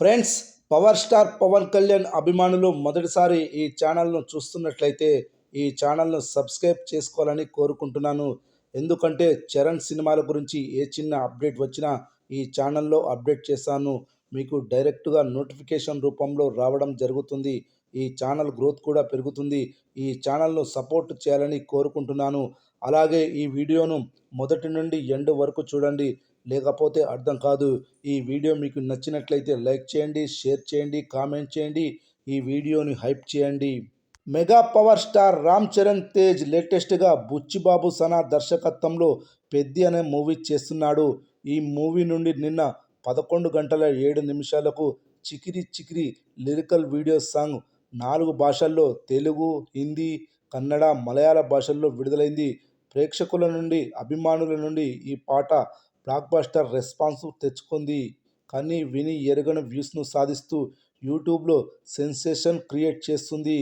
Friends, power star Pawan Kalyan అభిమానులు మొదటిసారి ఈ ఛానల్ను చూస్తున్నట్లయితే ఈ ఛానల్ను సబ్స్క్రైబ్ చేసుకోవాలని కోరుకుంటున్నాను. ఎందుకంటే చరణ్ సినిమాల గురించి ఏ చిన్న అప్డేట్ వచ్చినా ఈ ఛానల్లో అప్డేట్ చేస్తాను. మీకు డైరెక్ట్గా నోటిఫికేషన్ రూపంలో రావడం జరుగుతుంది. ఈ ఛానల్ గ్రోత్ కూడా పెరుగుతుంది. ఈ ఛానల్ను సపోర్ట్ చేయాలని కోరుకుంటున్నాను. అలాగే ఈ వీడియోను మొదటి నుండి ఎండ్ వరకు చూడండి, లేకపోతే అర్థం కాదు. ఈ వీడియో మీకు నచ్చినట్లయితే లైక్ చేయండి, షేర్ చేయండి, కామెంట్ చేయండి, ఈ వీడియోని హైప్ చేయండి. Mega power star Ram Charan Tej లేటెస్ట్గా బుచ్చిబాబు సనా దర్శకత్వంలో పెద్ది అనే మూవీ చేస్తున్నాడు. ఈ మూవీ నుండి నిన్న 11 గంటల 7 నిమిషాలకు Chikiri Chikiri lyrical video song 4 భాషల్లో తెలుగు, హిందీ, కన్నడ, మలయాళ భాషల్లో విడుదలైంది. ప్రేక్షకుల నుండి, అభిమానుల నుండి ఈ పాట బ్లాక్ బస్టర్ రెస్పాన్స్ తెచ్చుకుంది. కానీ విని ఎరగని వ్యూస్ను సాధిస్తూ యూట్యూబ్లో సెన్సేషన్ క్రియేట్ చేస్తుంది.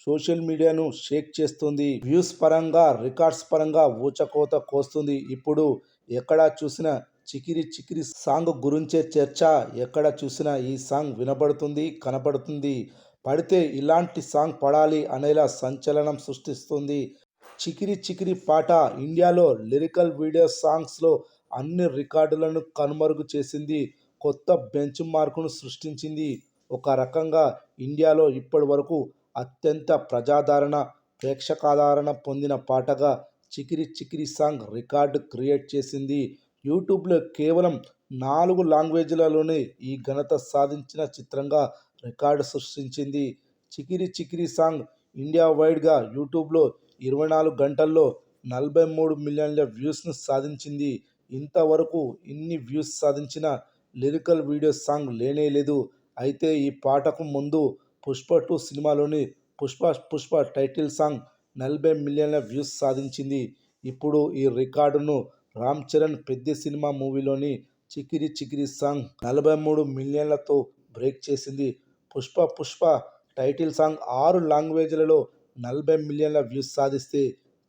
సోషల్ మీడియాను షేక్ చేస్తుంది. వ్యూస్ పరంగా, రికార్డ్స్ పరంగా ఊచకోత కోస్తుంది. ఇప్పుడు ఎక్కడ చూసినా చికిరి చికిరి సాంగ్ గురించే చర్చ. ఎక్కడ చూసినా ఈ సాంగ్ వినబడుతుంది, కనబడుతుంది. పడితే ఇలాంటి సాంగ్ పడాలి అనేలా సంచలనం సృష్టిస్తుంది. చికిరి చికిరి పాట ఇండియాలో లిరికల్ వీడియో సాంగ్స్లో అన్ని రికార్డులను కనుమరుగు చేసింది. కొత్త బెంచ్ మార్కును సృష్టించింది. ఒక రకంగా ఇండియాలో ఇప్పటి వరకు అత్యంత ప్రజాదరణ, ప్రేక్షకాదరణ పొందిన పాటగా Chikiri Chikiri song record create చేసింది. యూట్యూబ్లో కేవలం 4 లాంగ్వేజ్లలోనే ఈ ఘనత సాధించిన చిత్రంగా రికార్డు సృష్టించింది. చికిరి చికిరి సాంగ్ ఇండియా వైడ్గా యూట్యూబ్లో 24 గంటల్లో 43 మిలియన్ల వ్యూస్ను సాధించింది. ఇంతవరకు ఇన్ని వ్యూస్ సాధించిన లిరికల్ వీడియో సాంగ్ లేనేలేదు. అయితే ఈ పాటకు ముందు పుష్ప 2 సినిమాలోని పుష్ప టైటిల్ సాంగ్ 40 మిలియన్ల వ్యూస్ సాధించింది. ఇప్పుడు ఈ రికార్డును Ram Charan Peddi cinema మూవీలోని Chikiri Chikiri song 43 మిలియన్లతో break చేసింది. పుష్ప టైటిల్ సాంగ్ 6 లాంగ్వేజ్లలో 40 మిలియన్ల వ్యూస్ సాధిస్తే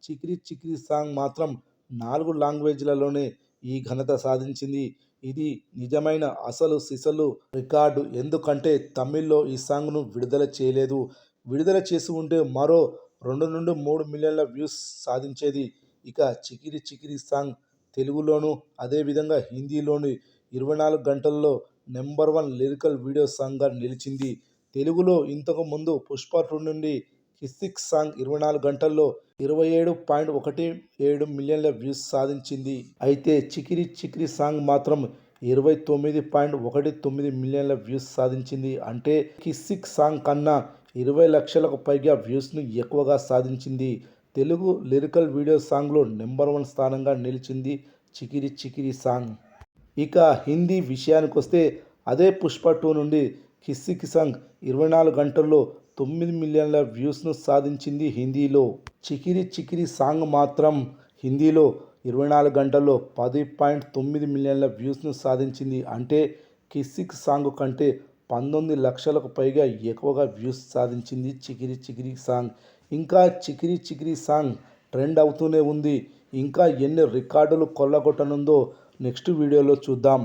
చికిరి చికిరి సాంగ్ మాత్రం 4 లాంగ్వేజ్లలోనే ఈ ఘనత సాధించింది. ఇది నిజమైన అసలు సిసలు రికార్డు. ఎందుకంటే తమిళ్లో ఈ సాంగ్ను విడుదల చేయలేదు. విడుదల చేసి ఉంటే మరో 2 నుండి 3 మిలియన్ల వ్యూస్ సాధించేది. ఇక చికిరి చికిరి సాంగ్ తెలుగులోను, అదేవిధంగా హిందీలోను 24 గంటల్లో నెంబర్ 1 లిరికల్ వీడియో సాంగ్గా నిలిచింది. తెలుగులో ఇంతకు ముందు పుష్ప 2 నుండి కిసిక్ సాంగ్ 24 గంటల్లో 27.17 మిలియన్ల వ్యూస్ సాధించింది. అయితే చికిరి చికిరి సాంగ్ మాత్రం 29.19 మిలియన్ల వ్యూస్ సాధించింది. అంటే కిసిక్ సాంగ్ కన్నా 20 లక్షలకు పైగా వ్యూస్ను ఎక్కువగా సాధించింది. తెలుగు లిరికల్ వీడియో సాంగ్లో నెంబర్ 1 స్థానంగా నిలిచింది చికిరి చికిరి సాంగ్. ఇక హిందీ విషయానికొస్తే అదే పుష్ప 2 నుండి కిసిక్ సాంగ్ 24 గంటల్లో 9 మిలియన్ల వ్యూస్ను సాధించింది హిందీలో. చికిరి చికిరి సాంగ్ మాత్రం హిందీలో 24 గంటల్లో 10.9 మిలియన్ల వ్యూస్ను సాధించింది. అంటే కిసిక్ సాంగ్ కంటే 19 లక్షలకు పైగా ఎక్కువగా వ్యూస్ సాధించింది చికిరి చికిరి సాంగ్. ఇంకా చికిరి చికిరి సాంగ్ ట్రెండ్ అవుతూనే ఉంది. ఇంకా ఎన్ని రికార్డులు కొల్లగొట్టనుందో నెక్స్ట్ వీడియోలో చూద్దాం.